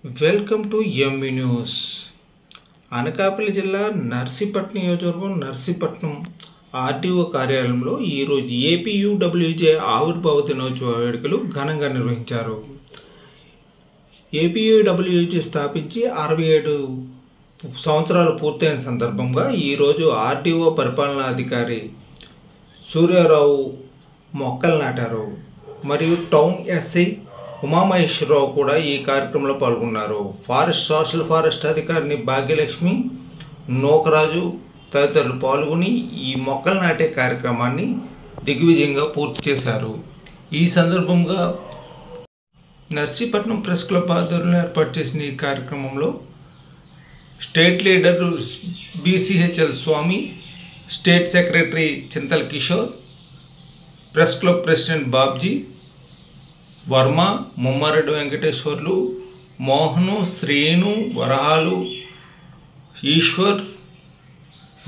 Welcome to MV news. Anakapalli జిల్లా నర్సీపట్నం నియోజకవర్గం Narsipatnam RTO కార్యాలయంలో ఈరోజు ఏపీయూడబ్ల్యూజే ఆవిర్భావ దినోత్సవ వేడుకలు ఘనంగా నిర్వహించారు. ఏపీయూడబ్ల్యూజే స్థాపించి 67 సంవత్సరాలు పూర్తయిన సందర్భంగా ఈరోజు ఆర్టీఓ పరిపాలనాధికారి సూర్యారావు మొక్కలు నాటారు. మరియు టౌన్ ఎస్ఐ ఉమామహేశ్వరరావు కూడా ఈ కార్యక్రమంలో పాల్గొన్నారు. సోషల్ ఫారెస్ట్ అధికారిని భాగ్యలక్ష్మి, నోకరాజు తదితరులు పాల్గొని ఈ మొక్కలు నాటే కార్యక్రమాన్ని దిగ్విజయంగా పూర్తి చేశారు. ఈ సందర్భంగా నర్సీపట్నం ప్రెస్ క్లబ్ ఆధ్వర్యంలో ఏర్పాటు చేసిన ఈ కార్యక్రమంలో state leader BCHL Swami, state secretary Chintala Kishore, press club president Babji Varma, Mummareddy Venkateswarlu, Mohan, Srinu, Varahalu, Eshwar,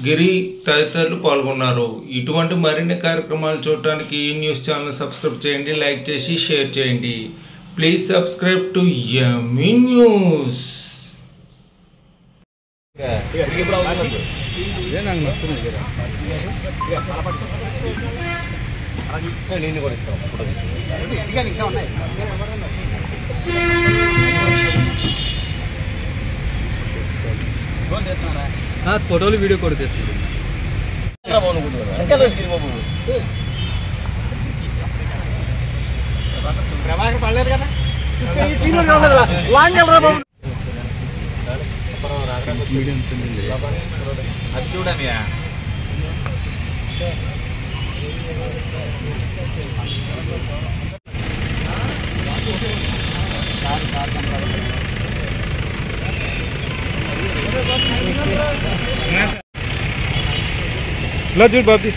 గిరి తదితరులు పాల్గొన్నారు. ఇటువంటి మరిన్ని కార్యక్రమాలు చూడటానికి ఈ న్యూస్ ఛానల్ సబ్స్క్రైబ్ చేయండి, లైక్ చేసి షేర్ చేయండి. Please subscribe to MV news. ఫోటోలు వీడియో కూడా తెస్తుంది. పడలేదు కదా అది చూడండి. చూడు బాబీ.